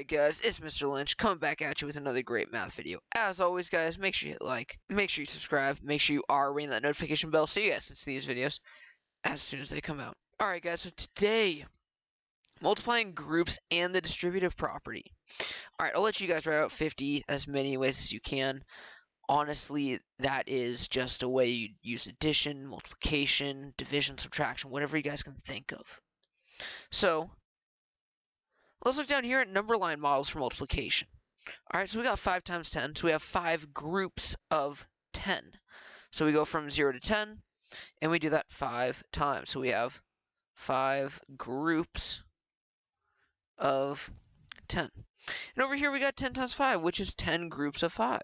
Alright guys, it's Mr. Lynch coming back at you with another great math video. As always guys, make sure you hit like, make sure you subscribe, make sure you are ringing that notification bell so you guys can see these videos as soon as they come out. Alright guys, so today, multiplying groups and the distributive property. Alright, I'll let you guys write out 50 as many ways as you can. Honestly, that is just a way you use addition, multiplication, division, subtraction, whatever you guys can think of. So, let's look down here at number line models for multiplication. All right, so we got 5 times 10, so we have 5 groups of 10. So we go from 0 to 10, and we do that 5 times. So we have 5 groups of 10. And over here we got 10 times 5, which is 10 groups of 5.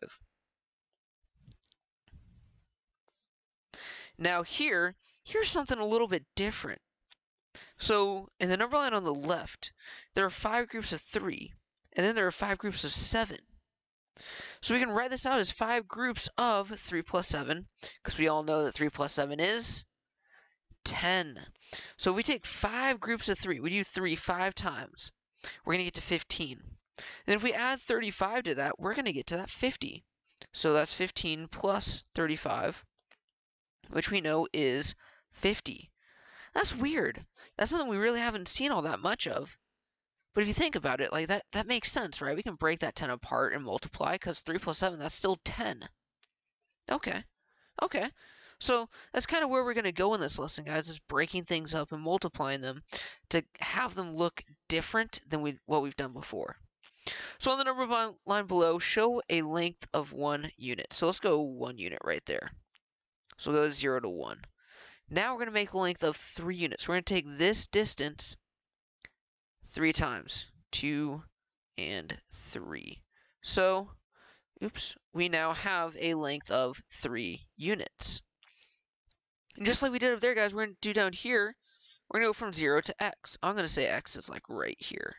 Now here's something a little bit different. So in the number line on the left, there are 5 groups of 3, and then there are 5 groups of 7. So we can write this out as 5 groups of 3 plus 7, because we all know that 3 plus 7 is 10. So if we take 5 groups of 3, we do 3 5 times, we're going to get to 15. And if we add 35 to that, we're going to get to that 50. So that's 15 plus 35, which we know is 50. That's weird. That's something we really haven't seen all that much of. But if you think about it, like that makes sense, right? We can break that 10 apart and multiply, because 3 plus 7, that's still 10. Okay. So that's kind of where we're going to go in this lesson, guys, is breaking things up and multiplying them to have them look different than what we've done before. So on the number line below, show a length of 1 unit. So let's go 1 unit right there. So we'll go 0 to 1. Now we're going to make a length of 3 units. We're going to take this distance 3 times. 2 and 3. So, we now have a length of 3 units. And just like we did up there, guys, we're going to do down here, we're going to go from 0 to x. I'm going to say x is like right here.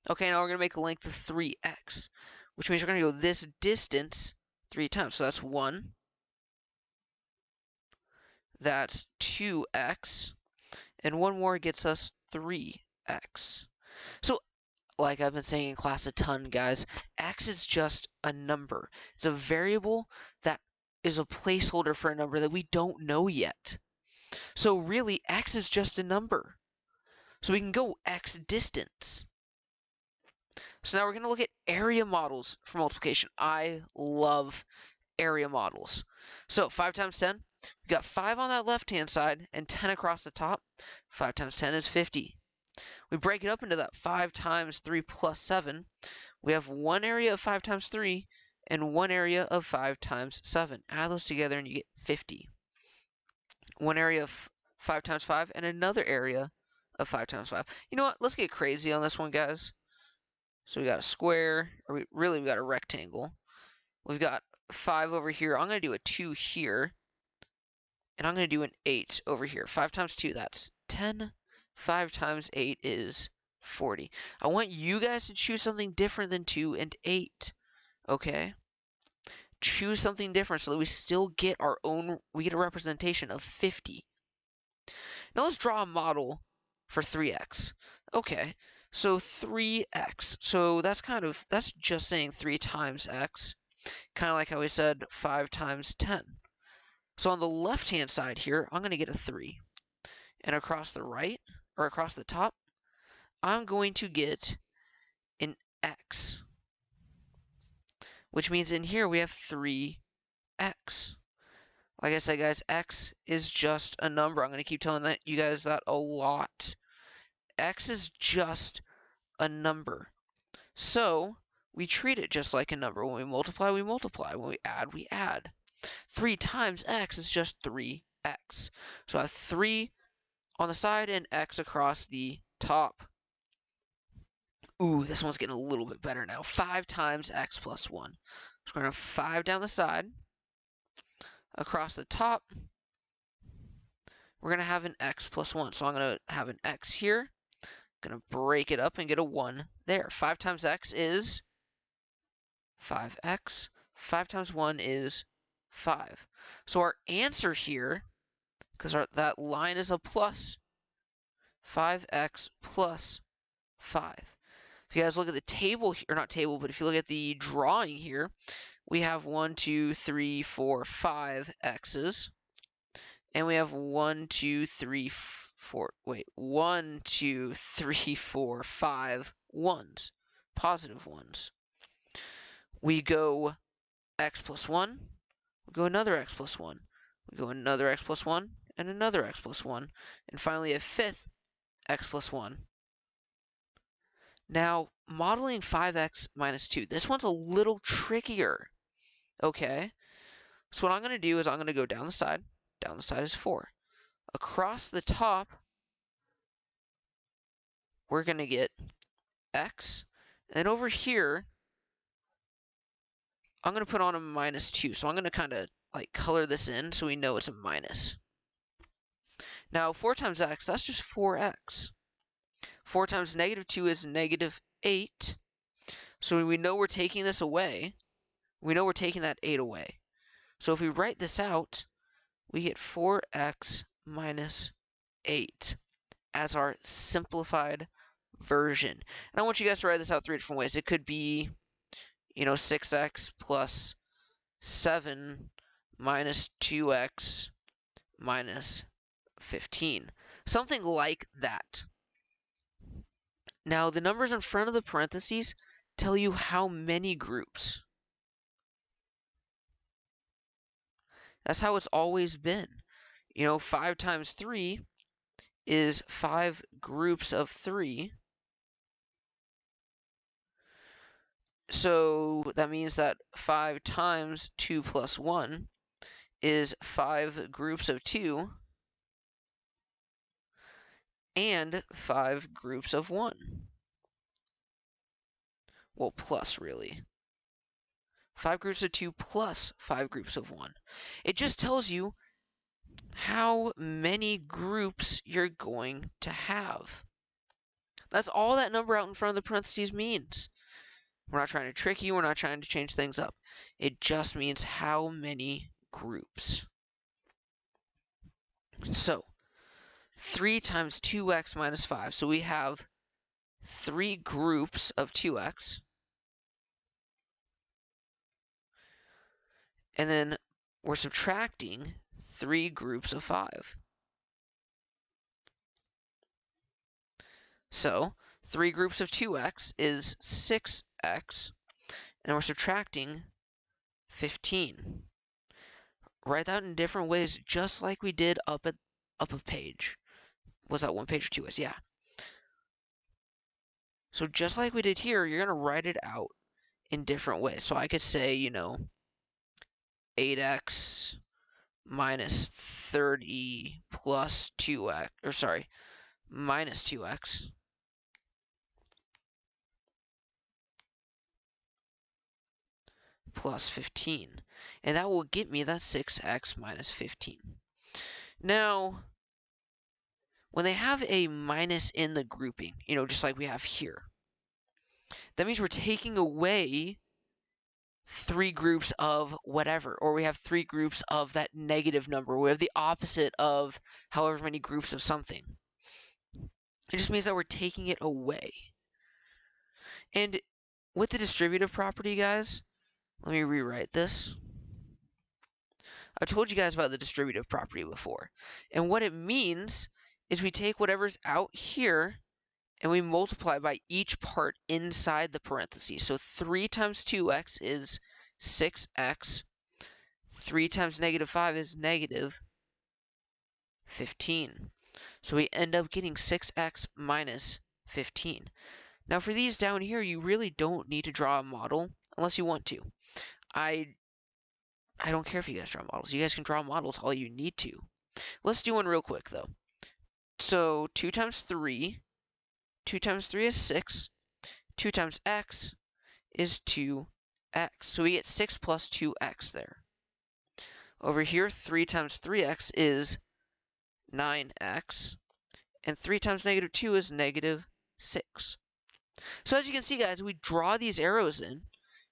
Okay, now we're going to make a length of 3x, which means we're going to go this distance 3 times. So that's 1. That's 2x, and one more gets us 3x. So, like I've been saying in class a ton, guys, x is just a number. It's a variable that is a placeholder for a number that we don't know yet. So really, x is just a number. So we can go x distance. So now we're going to look at area models for multiplication. I love area models. So 5 times 10. We got 5 on that left-hand side and 10 across the top. 5 times 10 is 50. We break it up into that 5 times 3 plus 7. We have one area of 5 times 3 and one area of 5 times 7. Add those together and you get 50. One area of 5 times 5 and another area of 5 times 5. You know what? Let's get crazy on this one, guys. So we got a square, or we got a rectangle. We've got 5 over here. I'm going to do a 2 here. And I'm going to do an 8 over here. 5 times 2, that's 10. 5 times 8 is 40. I want you guys to choose something different than 2 and 8. Okay? Choose something different so that we still get we get a representation of 50. Now let's draw a model for 3x. Okay, so 3x. So that's just saying 3 times x. Kind of like how we said 5 times 10. So on the left-hand side here, I'm going to get a 3. And across the right, or across the top, I'm going to get an x. Which means in here we have 3x. Like I said, guys, x is just a number. I'm going to keep telling you guys that a lot. X is just a number. So we treat it just like a number. When we multiply, we multiply. When we add, we add. 3 times x is just 3x. So I have 3 on the side and x across the top. Ooh, this one's getting a little bit better now. 5 times x plus 1. So we're going to have 5 down the side. Across the top, we're going to have an x plus 1. So I'm going to have an x here. Going to break it up and get a 1 there. 5 times x is 5x. 5 times 1 is 5. So our answer here, because that line is a plus, 5x plus 5. If you guys look at the table, or not table, but if you look at the drawing here, we have 1, 2, 3, 4, 5 x's. And we have 1, 2, 3, 4, wait, 1, 2, 3, 4, 5 ones, positive ones. We go x plus 1, we go another x plus 1, we go another x plus 1, and another x plus 1, and finally a fifth x plus 1. Now, modeling 5x minus 2, this one's a little trickier, okay? So what I'm going to do is I'm going to go down the side. Down the side is 4. Across the top, we're going to get x. And over here, I'm going to put on a minus 2. So I'm going to kind of like color this in so we know it's a minus. Now, 4 times x, that's just 4x. 4 times negative 2 is negative 8. So we know we're taking this away. We know we're taking that 8 away. So if we write this out, we get 4x minus 8 as our simplified version. And I want you guys to write this out 3 different ways. It could be, 6x plus 7 minus 2x minus 15. Something like that. Now, the numbers in front of the parentheses tell you how many groups. That's how it's always been. 5 times 3 is 5 groups of 3. So that means that 5 times 2 plus 1 is 5 groups of 2 and 5 groups of 1. Well, plus, really. 5 groups of 2 plus 5 groups of 1. It just tells you how many groups you're going to have. That's all that number out in front of the parentheses means. We're not trying to trick you. We're not trying to change things up. It just means how many groups. So, 3 times 2x minus 5. So we have 3 groups of 2x. And then we're subtracting 3 groups of 5. So, 3 groups of 2x is 6x, and we're subtracting 15. Write that in different ways, just like we did up a page. Was that 1 page or 2 ways? Yeah. So just like we did here, you're going to write it out in different ways. So I could say, 8x minus 30 plus 2x, or sorry, minus 2x. Plus 15. And that will get me that 6x minus 15. Now, when they have a minus in the grouping, just like we have here, that means we're taking away 3 groups of whatever, or we have 3 groups of that negative number. We have the opposite of however many groups of something. It just means that we're taking it away. And with the distributive property, guys, let me rewrite this. I told you guys about the distributive property before. And what it means is we take whatever's out here and we multiply by each part inside the parentheses. So 3 times 2x is 6x. 3 times negative 5 is negative 15. So we end up getting 6x minus 15. Now for these down here, you really don't need to draw a model unless you want to. I don't care if you guys draw models. You guys can draw models all you need to. Let's do one real quick, though. So 2 times 3. 2 times 3 is 6. 2 times x is 2x. So we get 6 plus 2x there. Over here, 3 times 3x is 9x. And 3 times negative 2 is negative 6. So as you can see, guys, we draw these arrows in.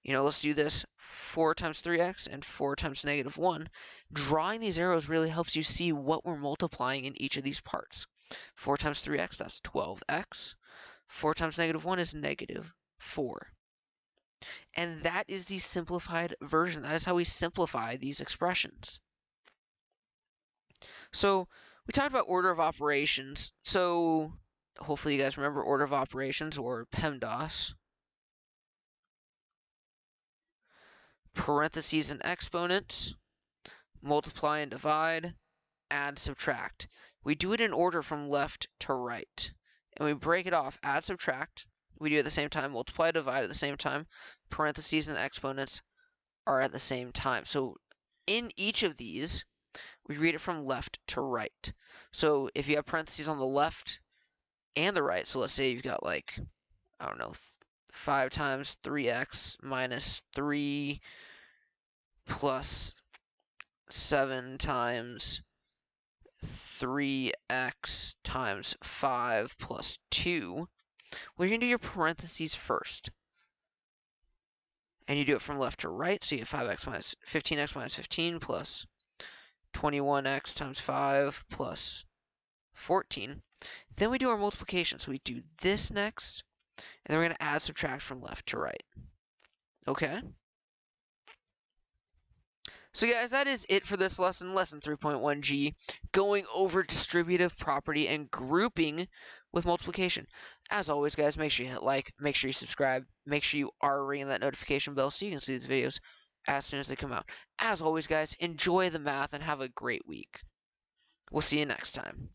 Let's do this. 4 times 3x and 4 times negative 1. Drawing these arrows really helps you see what we're multiplying in each of these parts. 4 times 3x, that's 12x. 4 times negative 1 is negative 4. And that is the simplified version. That is how we simplify these expressions. So we talked about order of operations. So hopefully you guys remember order of operations, or PEMDAS. Parentheses and exponents, multiply and divide, add, subtract. We do it in order from left to right. And we break it off, add, subtract. We do it at the same time, multiply, divide at the same time. Parentheses and exponents are at the same time. So in each of these, we read it from left to right. So if you have parentheses on the left and the right, so let's say you've got like, I don't know, 5 times 3x minus 3 plus 7 times 3x times 5 plus 2, well, you're going to do your parentheses first. And you do it from left to right, so you have 5x minus 15x minus 15 plus 21x times 5 plus 14. Then we do our multiplication, so we do this next, and then we're going to add, subtract from left to right. Okay? So guys, that is it for this lesson, lesson 3.1G, going over distributive property and grouping with multiplication. As always, guys, make sure you hit like, make sure you subscribe, make sure you are ringing that notification bell so you can see these videos as soon as they come out. As always, guys, enjoy the math and have a great week. We'll see you next time.